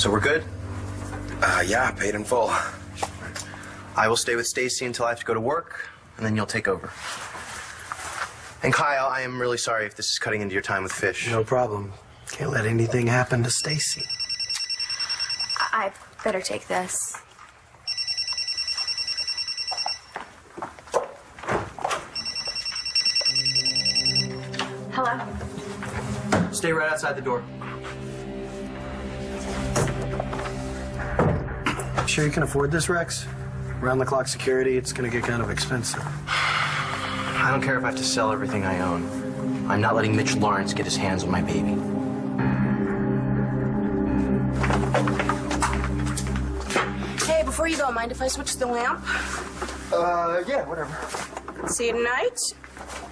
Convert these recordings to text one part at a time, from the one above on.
So we're good? Yeah, paid in full. I will stay with Stacy until I have to go to work, and then you'll take over. And Kyle, I am really sorry if this is cutting into your time with Fish. No problem. Can't let anything happen to Stacy. I better take this. Hello? Stay right outside the door. Sure you can afford this, Rex? Round-the-clock security, it's gonna get kind of expensive. I don't care if I have to sell everything I own. I'm not letting Mitch Lawrence get his hands on my baby. Hey, before you go, mind if I switch the lamp? Yeah, whatever. See you tonight?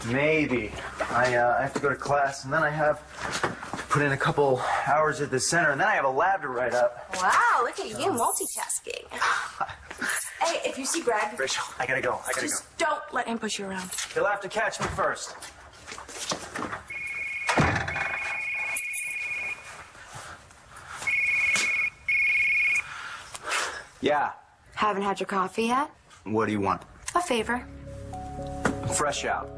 Maybe. I have to go to class, and then I have to put in a couple hours at the center, and then I have a lab to write up. Wow, look at you multitasking. Hey, if you see Greg... Rachel, I gotta go. Just don't let him push you around. He'll have to catch me first. Yeah. Haven't had your coffee yet? What do you want? A favor. I'm fresh out.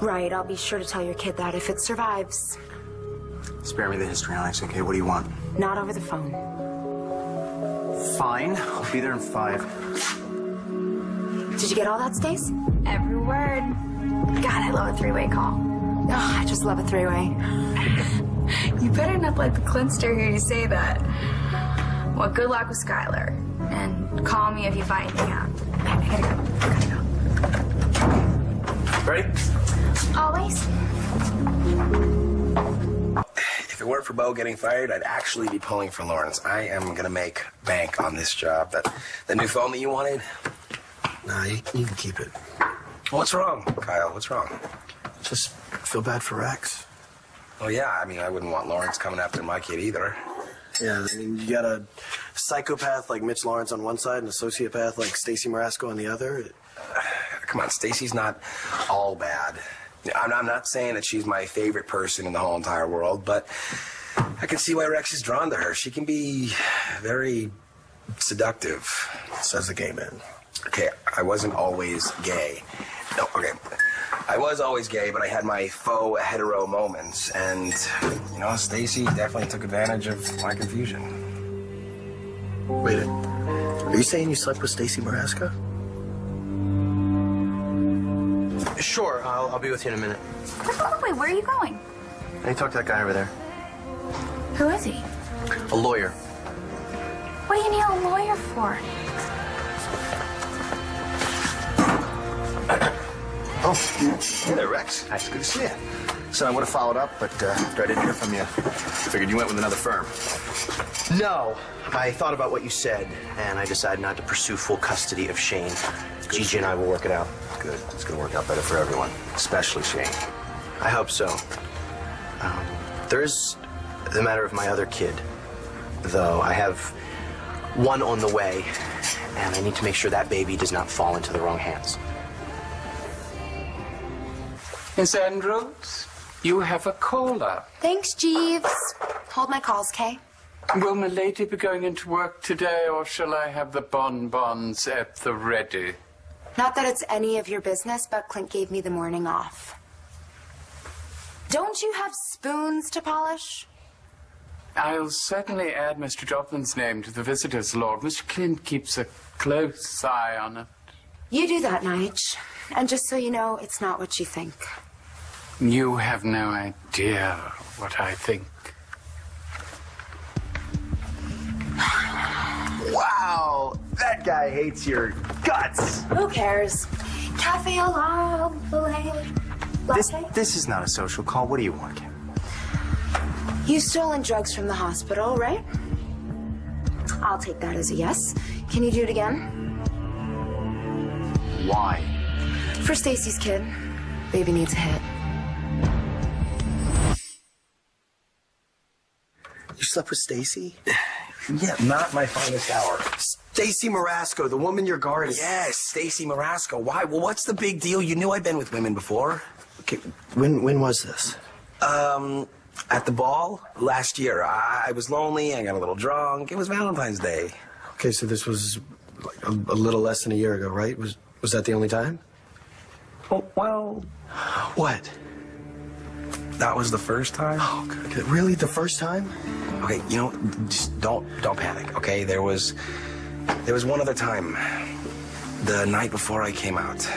Right, I'll be sure to tell your kid that if it survives. Spare me the histrionics, okay? What do you want? Not over the phone. Fine. I'll be there in 5. Did you get all that, Stace? Every word. God, I love a three-way call. Oh, I just love a three-way. You better not let the Clinster hear you say that. Well, good luck with Skylar. And call me if you find anything out. I gotta go. Ready? Always. If it weren't for Bo getting fired, I'd actually be pulling for Lawrence. I am gonna make bank on this job. That new phone that you wanted? Nah, you can keep it. What's wrong, Kyle? What's wrong? Just feel bad for Rex. Oh, yeah, I mean, I wouldn't want Lawrence coming after my kid either. Yeah, I mean, you got a psychopath like Mitch Lawrence on one side and a sociopath like Stacy Marasco on the other. Come on, Stacy's not all bad. I'm not saying that she's my favorite person in the whole entire world, but I can see why Rex is drawn to her. She can be very seductive. Says the gay man. Okay, I wasn't always gay. No, okay. I was always gay, but I had my faux hetero moments, and, you know, Stacy definitely took advantage of my confusion. Wait, are you saying you slept with Stacy Marasco? Sure, I'll be with you in a minute. Wait, where are you going? I need to talk to that guy over there. Who is he? A lawyer. What do you need a lawyer for? Oh, hey there, Rex. Nice, good to see you. So I would have followed up, but after I didn't hear from you, figured you went with another firm. No, I thought about what you said, and I decided not to pursue full custody of Shane. Gigi and I will work it out. Good. It's going to work out better for everyone, especially Shane. I hope so. There's the matter of my other kid, though. I have one on the way, and I need to make sure that baby does not fall into the wrong hands. Miss Andrews, you have a caller. Thanks, Jeeves. Hold my calls, Kay. Will my lady be going into work today, or shall I have the bonbons at the ready? Not that it's any of your business, but Clint gave me the morning off. Don't you have spoons to polish? I'll certainly add Mr. Joplin's name to the visitors' log. Mr. Clint keeps a close eye on it. You do that, Nige. And just so you know, it's not what you think. You have no idea what I think. Wow, that guy hates your guts. Who cares? Cafe au lait. Latte? This is not a social call. What do you want? You've stolen drugs from the hospital, right? I'll take that as a yes. Can you do it again? Why? For Stacy's kid. Baby needs a hit. You slept with Stacy? Yeah, not my finest hour. Stacy Marasco, the woman you're guarding. Yes, Stacy Marasco. Why? Well, what's the big deal? You knew I'd been with women before. Okay, when was this? At the ball last year, I was lonely, I got a little drunk. It was Valentine's Day. Okay, so this was like a little less than a year ago, right? Was that the only time? Oh, well... What? That was the first time? Oh, God. Really? The first time? Okay, you know, just don't panic, okay? There was one other time. The night before I came out.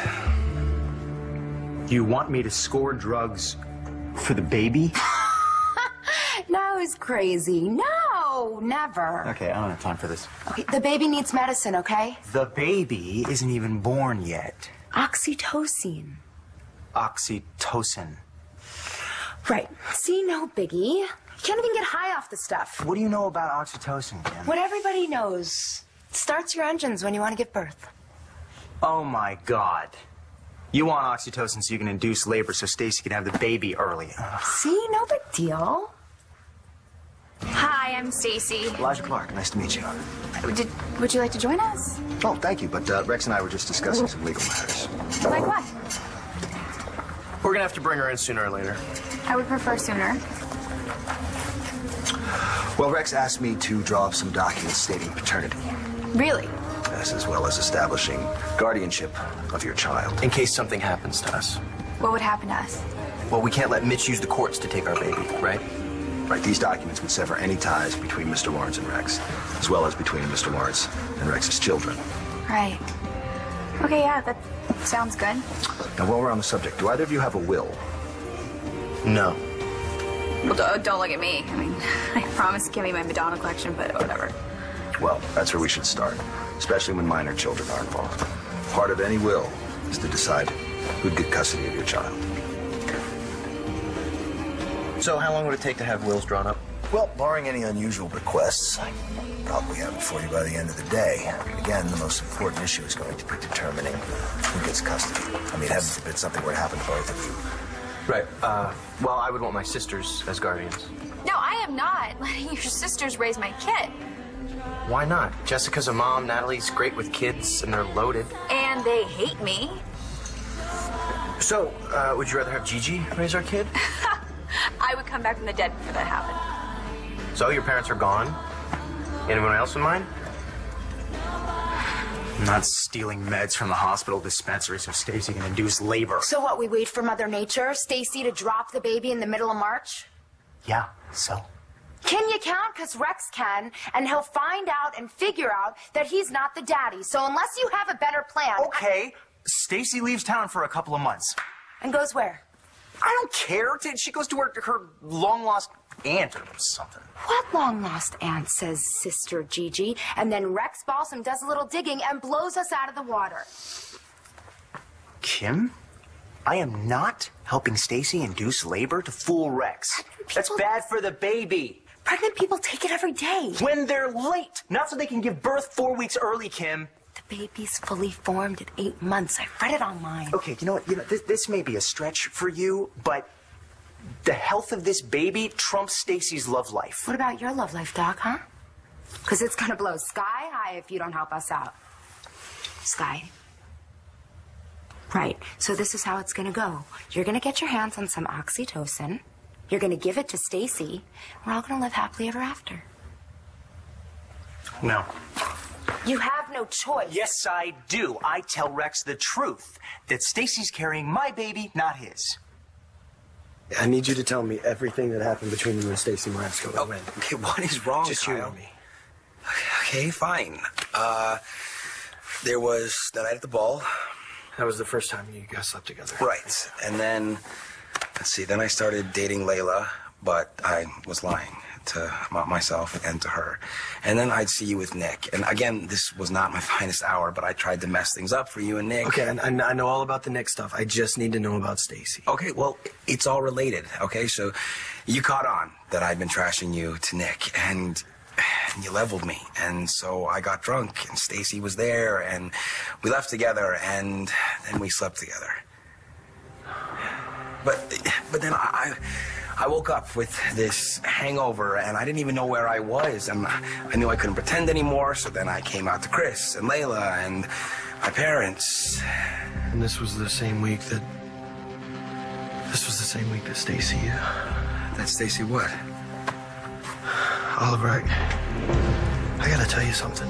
You want me to score drugs for the baby? No, he's crazy. No, never. Okay, I don't have time for this. Okay, the baby needs medicine, okay? The baby isn't even born yet. Oxytocin. Oxytocin. Right. See, no biggie. You can't even get high off the stuff. What do you know about oxytocin, Kim? What everybody knows. It starts your engines when you want to give birth. Oh, my God. You want oxytocin so you can induce labor so Stacy can have the baby early. See, no big deal. Hi, I'm Stacy. Elijah Clark, nice to meet you. Would you like to join us? Oh, thank you, but Rex and I were just discussing some legal matters. Like what? We're gonna have to bring her in sooner or later. I would prefer sooner. Well, Rex asked me to draw up some documents stating paternity. Really? Yes, as well as establishing guardianship of your child. In case something happens to us. What would happen to us? Well, we can't let Mitch use the courts to take our baby, right? Right, these documents would sever any ties between Mr. Lawrence and Rex, as well as between Mr. Lawrence and Rex's children. Right. Okay, yeah, that sounds good. Now, while we're on the subject, do either of you have a will? No. Well, don't look at me. I mean, I promised Kimmy my Madonna collection, but whatever. Well, that's where we should start, especially when minor children are involved. Part of any will is to decide who'd get custody of your child. So how long would it take to have wills drawn up? Well, barring any unusual requests, I can probably have it for you by the end of the day. Again, the most important issue is going to be determining who gets custody. I mean, heaven forbid something were to happen to both of you. Right. Well, I would want my sisters as guardians. No, I am not letting your sisters raise my kid. Why not? Jessica's a mom, Natalie's great with kids, and they're loaded. And they hate me. So, would you rather have Gigi raise our kid? I would come back from the dead before that happened. So, your parents are gone? Anyone else in mind? I'm not stealing meds from the hospital dispensary so Stacy can induce labor. So what, we wait for Mother Nature, Stacy, to drop the baby in the middle of March? Yeah, so? Can you count? Because Rex can, and he'll find out and figure out that he's not the daddy. So unless you have a better plan... Okay, Stacy leaves town for a couple of months. And goes where? I don't care. She goes to her long-lost aunt or something. What long-lost aunt, says Sister Gigi, and then Rex Balsam does a little digging and blows us out of the water. Kim, I am not helping Stacy induce labor to fool Rex. That's bad for the baby. Pregnant people take it every day. When they're late, not so they can give birth 4 weeks early, Kim. The baby's fully formed at 8 months. I read it online. Okay, you know what? This may be a stretch for you, but the health of this baby trumps Stacy's love life. What about your love life, Doc, huh? Because it's gonna blow sky high if you don't help us out. Sky. Right, so this is how it's gonna go. You're gonna get your hands on some oxytocin. You're gonna give it to Stacy. We're all gonna live happily ever after. No. You have no choice. Yes, I do. I tell Rex the truth, that Stacy's carrying my baby, not his. I need you to tell me everything that happened between you and Stacy Marasco. Oh, okay, what is wrong, Just Kyle? you and me. Okay, fine. There was the night at the ball. That was the first time you guys slept together. Right. And then, let's see, then I started dating Layla, but I was lying to myself and to her. And then I'd see you with Nick. And again, this was not my finest hour, but I tried to mess things up for you and Nick. Okay, and I know all about the Nick stuff. I just need to know about Stacy. Okay, well, it's all related, okay? So you caught on that I'd been trashing you to Nick, and you leveled me. And so I got drunk, and Stacy was there, and we left together, and then we slept together. But then I woke up with this hangover, and I didn't even know where I was, and I knew I couldn't pretend anymore, so then I came out to Chris and Layla and my parents. And this was the same week that... This was the same week that Stacy That Stacy what? Oliver, I gotta tell you something.